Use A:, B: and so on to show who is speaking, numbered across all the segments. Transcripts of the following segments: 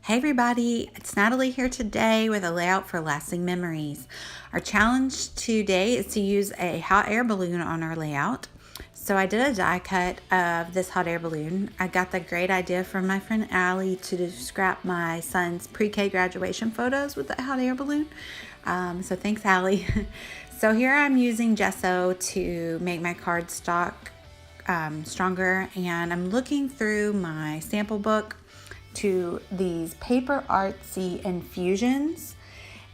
A: Hey everybody, it's Natalie here today with a layout for lasting memories. Our challenge today is to use a hot air balloon on our layout. So I did a die cut of this hot air balloon. I got the great idea from my friend Allie to scrap my son's pre-K graduation photos with the hot air balloon. So thanks Allie. So here I'm using gesso to make my cardstock stronger, and I'm looking through my sample book to these paper Artsy Infusions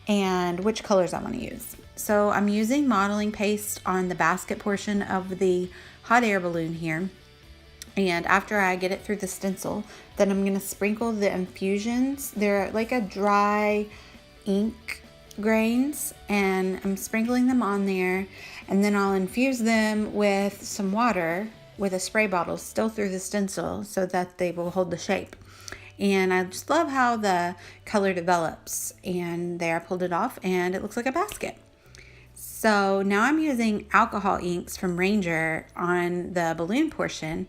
A: and which colors I want to use. So I'm using modeling paste on the basket portion of the hot air balloon here, and after I get it through the stencil, then I'm going to sprinkle the infusions. They're like a dry ink grains, and I'm sprinkling them on there, and then I'll infuse them with some water with a spray bottle still through the stencil so that they will hold the shape. And I just love how the color develops. And there, I pulled it off and it looks like a basket. So now I'm using alcohol inks from Ranger on the balloon portion,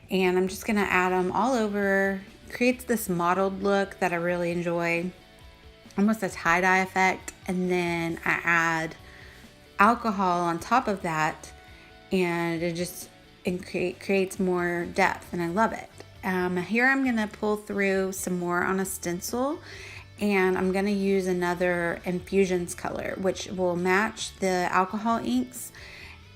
A: and I'm just gonna add them all over. Creates this mottled look that I really enjoy, almost a tie-dye effect. And then I add alcohol on top of that, and it creates more depth, and I love it. Here I'm going to pull through some more on a stencil, and I'm going to use another Infusions color, which will match the alcohol inks.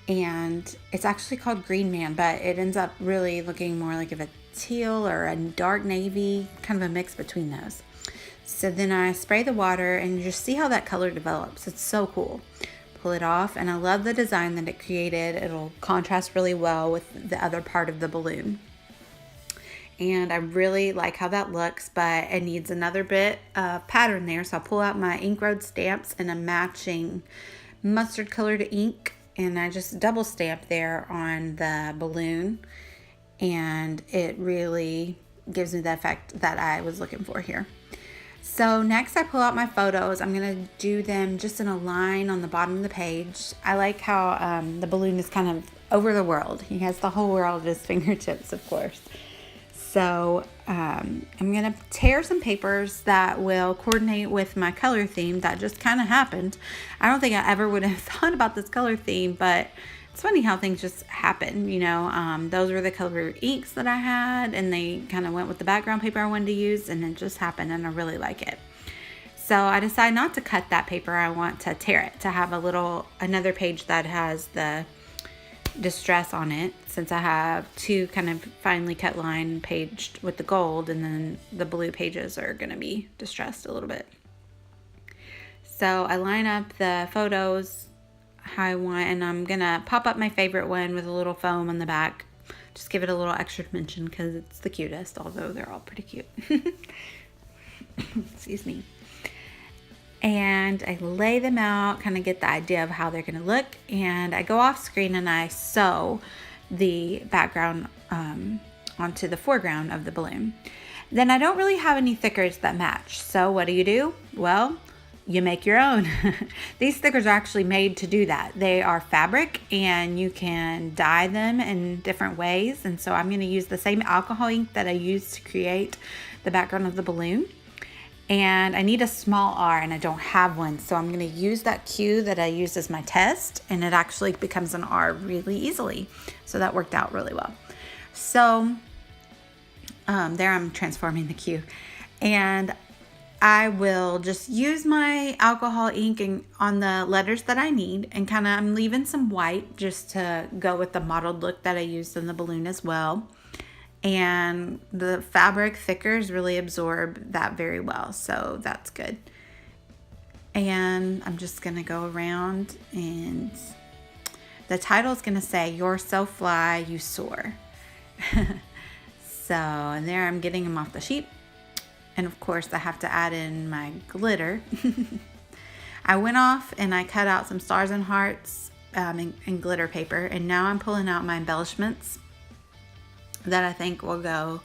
A: And it's actually called Green Man, but it ends up really looking more like a teal or a dark navy, kind of a mix between those. So then I spray the water and just see how that color develops. It's so cool. Pull it off, and I love the design that it created. It'll contrast really well with the other part of the balloon. And I really like how that looks, but it needs another bit of pattern there. So I'll pull out my ink road stamps and a matching mustard colored ink, and I just double stamp there on the balloon, and it really gives me the effect that I was looking for here. So next I pull out my photos. I'm going to do them just in a line on the bottom of the page. I like how the balloon is kind of over the world. He has the whole world at his fingertips, of course. So I'm going to tear some papers that will coordinate with my color theme that just kind of happened. I don't think I ever would have thought about this color theme, but it's funny how things just happen, you know. Those were the colored inks that I had, and they kind of went with the background paper I wanted to use, and it just happened, and I really like it. So I decided not to cut that paper. I want to tear it to have another page that has the distress on it, since I have two kind of finely cut line paged with the gold, and then the blue pages are going to be distressed a little bit. So I line up the photos how I want, and I'm going to pop up my favorite one with a little foam on the back. Just give it a little extra dimension because it's the cutest, although they're all pretty cute. Excuse me. And I lay them out, kind of get the idea of how they're going to look, and I go off screen and I sew the background onto the foreground of the balloon. Then I don't really have any thickers that match, so what do? Well, you make your own. These stickers are actually made to do that. They are fabric, and you can dye them in different ways, and so I'm going to use the same alcohol ink that I used to create the background of the balloon. And I need a small R, and I don't have one, so I'm going to use that Q that I used as my test, and it actually becomes an R really easily. So that worked out really well. So there I'm transforming the Q, and I will just use my alcohol ink on the letters that I need, and I'm leaving some white just to go with the mottled look that I used in the balloon as well. And the fabric thickers really absorb that very well, so that's good. And I'm just gonna go around, and the title is gonna say, "You're so fly, you soar." So, and there I'm getting them off the sheet, and of course I have to add in my glitter. I went off and I cut out some stars and hearts in glitter paper, and now I'm pulling out my embellishments that I think will go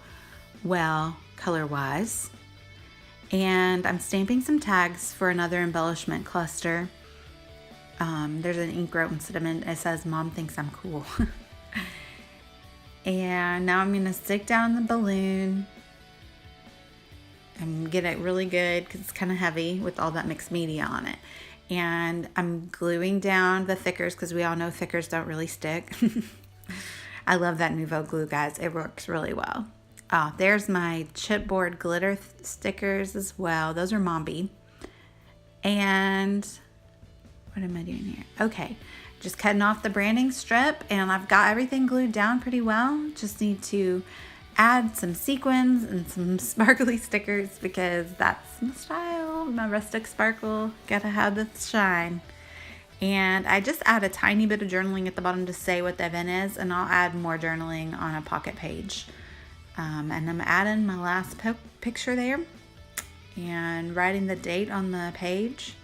A: well color-wise. And I'm stamping some tags for another embellishment cluster. There's an ink rope instead of it says, "Mom thinks I'm cool." And now I'm going to stick down the balloon I'm getting it really good because it's kind of heavy with all that mixed media on it. And I'm gluing down the thickers because we all know thickers don't really stick. I love that Nouveau glue, guys. It works really well. Oh, there's my chipboard glitter stickers as well. Those are Mombi. And what am I doing here? Okay, just cutting off the branding strip, and I've got everything glued down pretty well. Just need to add some sequins and some sparkly stickers because that's my style, my rustic sparkle. Gotta have the shine. And I just add a tiny bit of journaling at the bottom to say what the event is, and I'll add more journaling on a pocket page. And I'm adding my last picture there and writing the date on the page.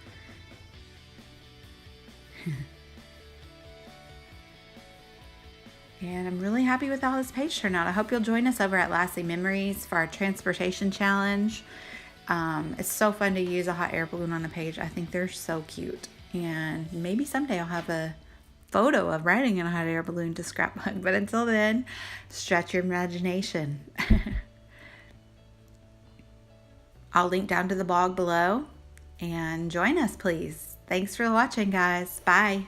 A: And I'm really happy with how this page turned out. I hope you'll join us over at Lasting Memories for our transportation challenge. It's so fun to use a hot air balloon on a page. I think they're so cute. And maybe someday I'll have a photo of riding in a hot air balloon to scrapbook. But until then, stretch your imagination. I'll link down to the blog below and join us, please. Thanks for watching, guys. Bye.